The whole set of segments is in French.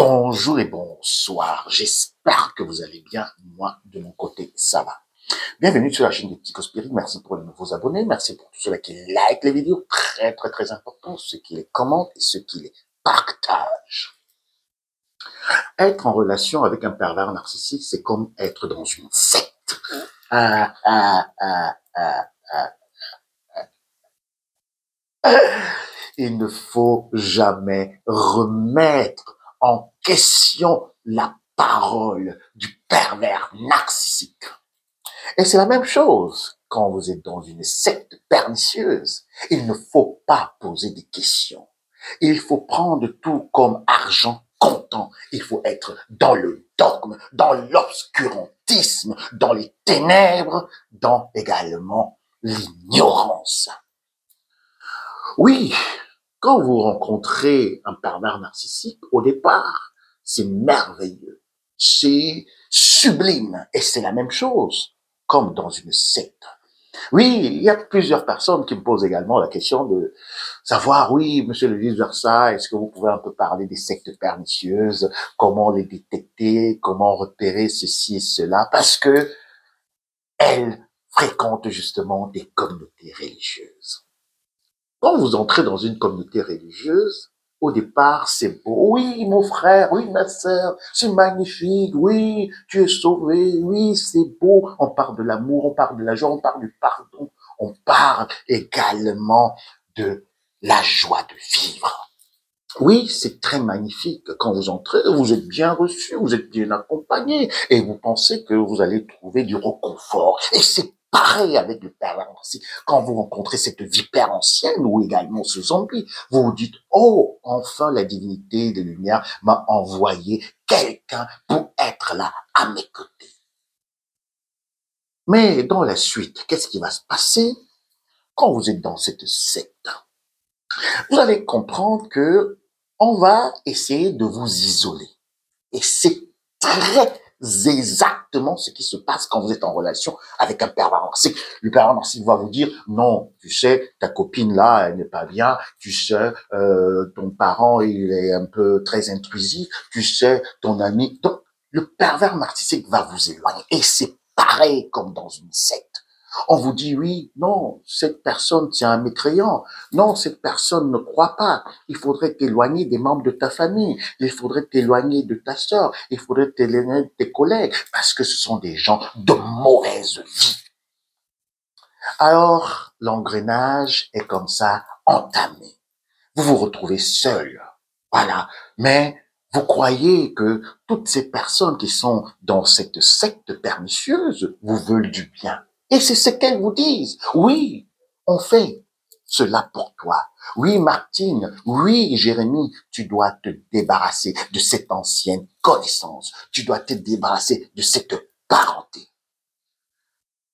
Bonjour et bonsoir, j'espère que vous allez bien, moi de mon côté ça va. Bienvenue sur la chaîne de Psychospirit, merci pour les nouveaux abonnés, merci pour tous ceux qui like les vidéos, très important, ceux qui les commentent et ceux qui les partagent. Être en relation avec un pervers narcissique, c'est comme être dans une secte. Ah, ah, ah, ah, ah. Il ne faut jamais remettre en question la parole du pervers narcissique. Et c'est la même chose quand vous êtes dans une secte pernicieuse. Il ne faut pas poser des questions. Il faut prendre tout comme argent comptant. Il faut être dans le dogme, dans l'obscurantisme, dans les ténèbres, dans également l'ignorance. Oui, quand vous rencontrez un pervers narcissique, au départ, c'est merveilleux, c'est sublime, et c'est la même chose comme dans une secte. Oui, il y a plusieurs personnes qui me posent également la question de savoir, oui, monsieur le vice-versa, est-ce que vous pouvez un peu parler des sectes pernicieuses, comment les détecter, comment repérer ceci et cela, parce que elles fréquentent justement des communautés religieuses. Quand vous entrez dans une communauté religieuse, au départ, c'est beau. Oui, mon frère, oui, ma sœur, c'est magnifique. Oui, tu es sauvé. Oui, c'est beau. On parle de l'amour, on parle de la joie, on parle du pardon. On parle également de la joie de vivre. Oui, c'est très magnifique. Quand vous entrez, vous êtes bien reçu, vous êtes bien accompagné et vous pensez que vous allez trouver du réconfort. Et c'est pareil avec le pervers narcissique. Quand vous rencontrez cette vipère ancienne ou également ce zombie, vous vous dites, oh, enfin la divinité de lumière m'a envoyé quelqu'un pour être là à mes côtés. Mais dans la suite, qu'est-ce qui va se passer quand vous êtes dans cette secte? Vous allez comprendre que on va essayer de vous isoler. Et c'est très exactement ce qui se passe quand vous êtes en relation avec un pervers narcissique. Le pervers narcissique va vous dire, non, tu sais, ta copine là, elle n'est pas bien, tu sais, ton parent, il est un peu très intrusif, tu sais, ton ami. Donc, le pervers narcissique va vous éloigner. Et c'est pareil comme dans une secte. On vous dit, oui, non, cette personne, c'est un mécréant. Non, cette personne ne croit pas. Il faudrait t'éloigner des membres de ta famille. Il faudrait t'éloigner de ta sœur. Il faudrait t'éloigner de tes collègues parce que ce sont des gens de mauvaise vie. Alors, l'engrenage est comme ça entamé. Vous vous retrouvez seul. Voilà. Mais vous croyez que toutes ces personnes qui sont dans cette secte pernicieuse vous veulent du bien. Et c'est ce qu'elles vous disent. Oui, on fait cela pour toi. Oui, Martine. Oui, Jérémie, tu dois te débarrasser de cette ancienne connaissance. Tu dois te débarrasser de cette parenté.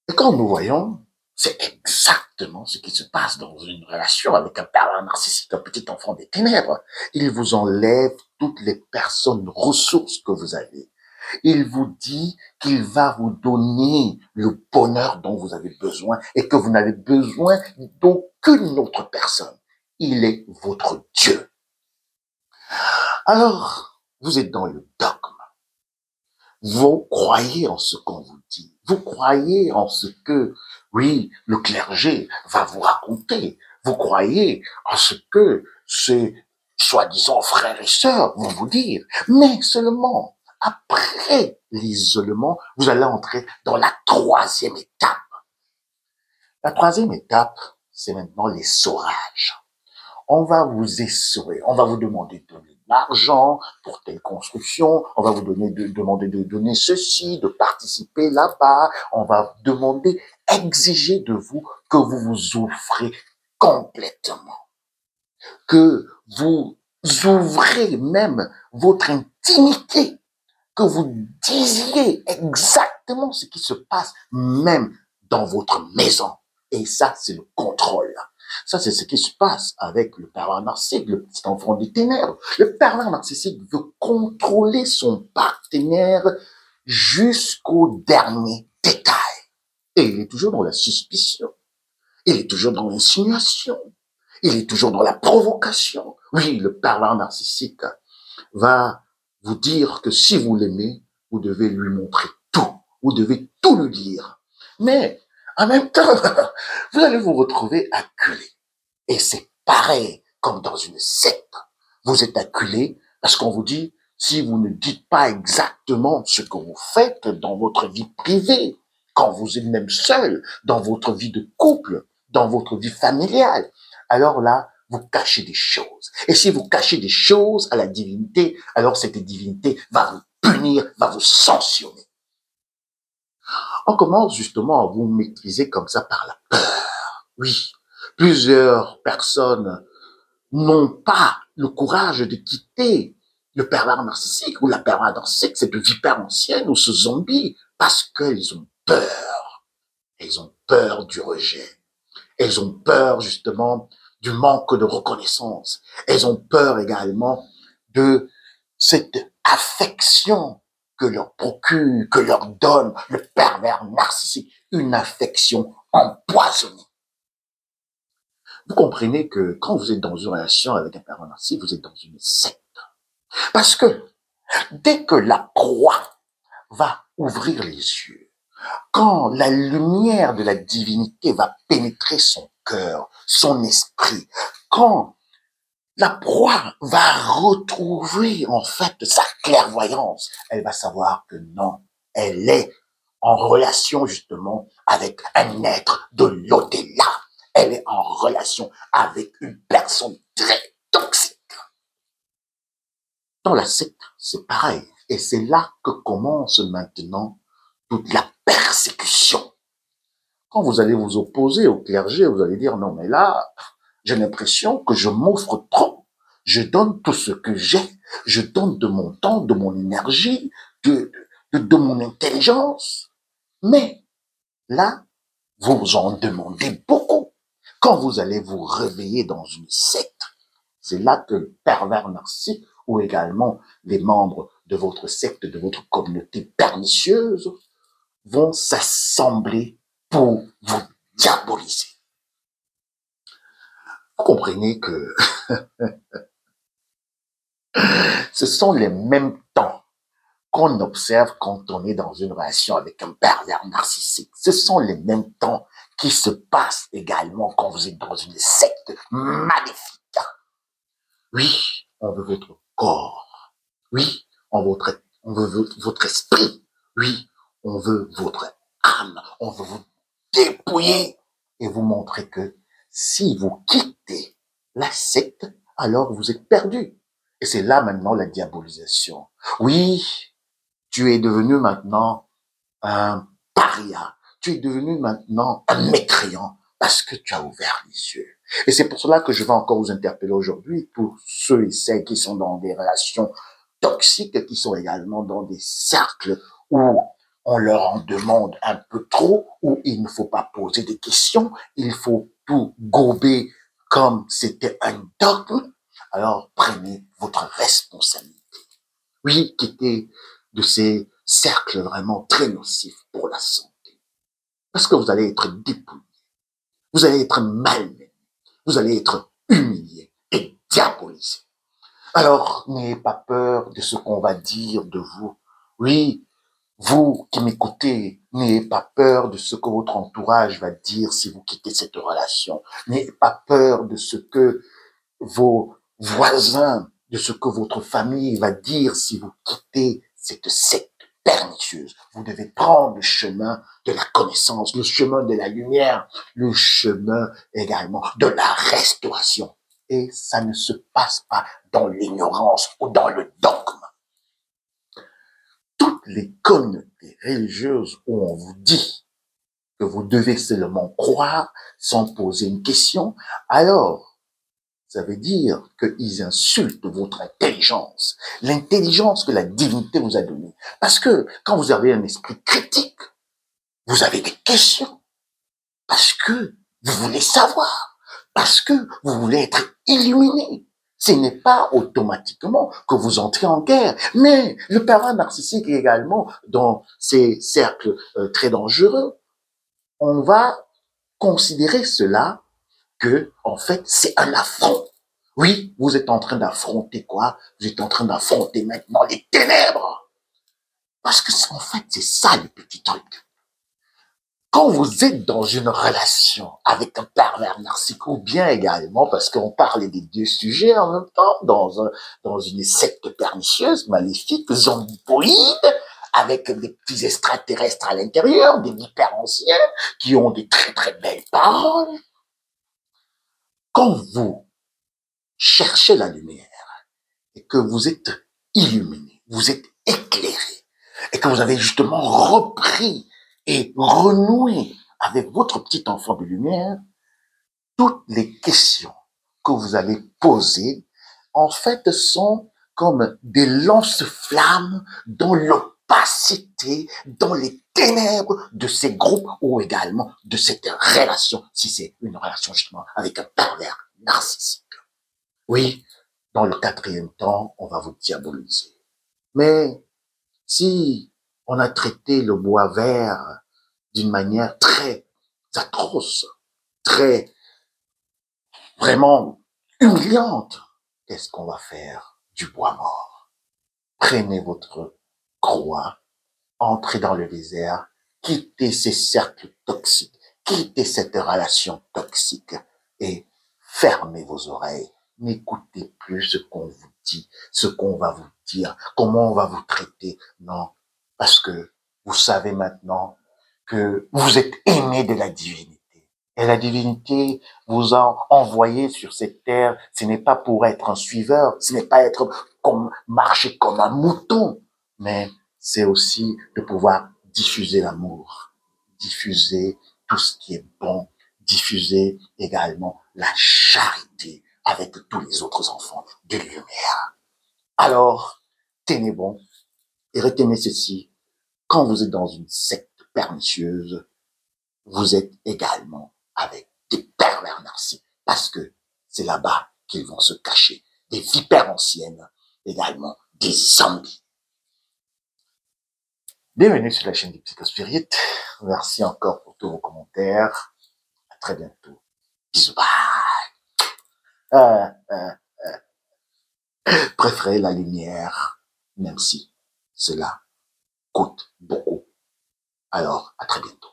Et quand nous voyons, c'est exactement ce qui se passe dans une relation avec un pervers narcissique, un petit enfant des ténèbres. Il vous enlève toutes les personnes ressources que vous avez. Il vous dit qu'il va vous donner le bonheur dont vous avez besoin et que vous n'avez besoin d'aucune autre personne. Il est votre Dieu. Alors, vous êtes dans le dogme. Vous croyez en ce qu'on vous dit. Vous croyez en ce que, oui, le clergé va vous raconter. Vous croyez en ce que ces soi-disant frères et sœurs vont vous dire. Mais seulement après l'isolement, vous allez entrer dans la troisième étape. La troisième étape, c'est maintenant l'essorage. On va vous essorer, on va vous demander de donner de l'argent pour telle construction, on va vous demander de donner ceci, de participer là-bas, on va vous demander, exiger de vous que vous vous ouvrez complètement, que vous ouvrez même votre intimité, que vous disiez exactement ce qui se passe même dans votre maison. Et ça, c'est le contrôle. Ça, c'est ce qui se passe avec le pervers narcissique, le petit enfant des ténèbres. Le pervers narcissique veut contrôler son partenaire jusqu'au dernier détail. Et il est toujours dans la suspicion. Il est toujours dans l'insinuation. Il est toujours dans la provocation. Oui, le pervers narcissique va vous dire que si vous l'aimez, vous devez lui montrer tout. Vous devez tout lui dire. Mais en même temps, vous allez vous retrouver acculé. Et c'est pareil comme dans une secte. Vous êtes acculé parce qu'on vous dit, si vous ne dites pas exactement ce que vous faites dans votre vie privée, quand vous êtes même seul, dans votre vie de couple, dans votre vie familiale, alors là, vous cachez des choses. Et si vous cachez des choses à la divinité, alors cette divinité va vous punir, va vous sanctionner. On commence justement à vous maîtriser comme ça par la peur. Oui, plusieurs personnes n'ont pas le courage de quitter le pervers narcissique ou la pervers narcissique, cette vipère ancienne ou ce zombie, parce qu'elles ont peur. Elles ont peur du rejet. Elles ont peur justement du manque de reconnaissance. Elles ont peur également de cette affection que leur procure, que leur donne le pervers narcissique, une affection empoisonnée. Vous comprenez que quand vous êtes dans une relation avec un pervers narcissique, vous êtes dans une secte. Parce que dès que la croix va ouvrir les yeux, quand la lumière de la divinité va pénétrer son cœur, son esprit, quand la proie va retrouver en fait sa clairvoyance, elle va savoir que non, elle est en relation justement avec un être de l'au-delà. Elle est en relation avec une personne très toxique. Dans la secte, c'est pareil. Et c'est là que commence maintenant toute la persécution. Quand vous allez vous opposer au clergé, vous allez dire, non, mais là, j'ai l'impression que je m'offre trop. Je donne tout ce que j'ai. Je donne de mon temps, de mon énergie, de mon intelligence. Mais là, vous en demandez beaucoup. Quand vous allez vous réveiller dans une secte, c'est là que le pervers narcissique ou également les membres de votre secte, de votre communauté pernicieuse vont s'assembler pour vous diaboliser. Vous comprenez que ce sont les mêmes temps qu'on observe quand on est dans une relation avec un pervers narcissique. Ce sont les mêmes temps qui se passent également quand vous êtes dans une secte maléfique. Oui, on veut votre corps. Oui, on veut votre esprit. Oui, on veut votre âme. On veut vous dépouiller et vous montrer que si vous quittez la secte, alors vous êtes perdu. Et c'est là maintenant la diabolisation. Oui, tu es devenu maintenant un paria. Tu es devenu maintenant un mécréant parce que tu as ouvert les yeux. Et c'est pour cela que je vais encore vous interpeller aujourd'hui pour ceux et celles qui sont dans des relations toxiques, qui sont également dans des cercles où on leur en demande un peu trop, où il ne faut pas poser de questions, il faut tout gober comme c'était un dogme. Alors prenez votre responsabilité. Oui, quittez de ces cercles vraiment très nocifs pour la santé. Parce que vous allez être dépouillé, vous allez être malmené, vous allez être humilié et diabolisé. Alors, n'ayez pas peur de ce qu'on va dire de vous. Oui, vous qui m'écoutez, n'ayez pas peur de ce que votre entourage va dire si vous quittez cette relation. N'ayez pas peur de ce que vos voisins, de ce que votre famille va dire si vous quittez cette secte pernicieuse. Vous devez prendre le chemin de la connaissance, le chemin de la lumière, le chemin également de la restauration. Et ça ne se passe pas dans l'ignorance ou dans le dogme. Toutes les communautés religieuses où on vous dit que vous devez seulement croire sans poser une question, alors ça veut dire qu'ils insultent votre intelligence, l'intelligence que la divinité vous a donnée. Parce que quand vous avez un esprit critique, vous avez des questions, parce que vous voulez savoir, parce que vous voulez être illuminé. Ce n'est pas automatiquement que vous entrez en guerre. Mais le pervers narcissique également, dans ces cercles très dangereux, on va considérer cela que, en fait, c'est un affront. Oui, vous êtes en train d'affronter quoi? Vous êtes en train d'affronter maintenant les ténèbres. Parce que, en fait, c'est ça le petit truc. Quand vous êtes dans une relation avec un pervers narcissique, ou bien également, parce qu'on parle des deux sujets en même temps, dans une secte pernicieuse, maléfique, zombipoïde, avec des petits extraterrestres à l'intérieur, des vipères anciens, qui ont des très très belles paroles. Quand vous cherchez la lumière, et que vous êtes illuminé, vous êtes éclairé, et que vous avez justement repris et renoué avec votre petit enfant de lumière, toutes les questions que vous allez poser, en fait, sont comme des lance-flammes dans l'opacité, dans les ténèbres de ces groupes ou également de cette relation, si c'est une relation justement avec un pervers narcissique. Oui, dans le quatrième temps, on va vous diaboliser. Mais si on a traité le bois vert d'une manière très atroce, très vraiment humiliante, qu'est-ce qu'on va faire du bois mort? Prenez votre croix, entrez dans le désert, quittez ces cercles toxiques, quittez cette relation toxique et fermez vos oreilles. N'écoutez plus ce qu'on vous dit, ce qu'on va vous dire, comment on va vous traiter. Non, parce que vous savez maintenant que vous êtes aimé de la divinité. Et la divinité vous a envoyé sur cette terre, ce n'est pas pour être un suiveur, ce n'est pas être comme, marcher comme un mouton, mais c'est aussi de pouvoir diffuser l'amour, diffuser tout ce qui est bon, diffuser également la charité avec tous les autres enfants de lumière. Alors, tenez bon et retenez ceci, quand vous êtes dans une secte pernicieuse, vous êtes également avec des pervers narcissiques, parce que c'est là-bas qu'ils vont se cacher, des vipères anciennes, également des zombies. Bienvenue sur la chaîne du Psychospirit. Merci encore pour tous vos commentaires. À très bientôt. Bisous. Bye. Préférez la lumière, même si cela coûte beaucoup. Alors, à très bientôt.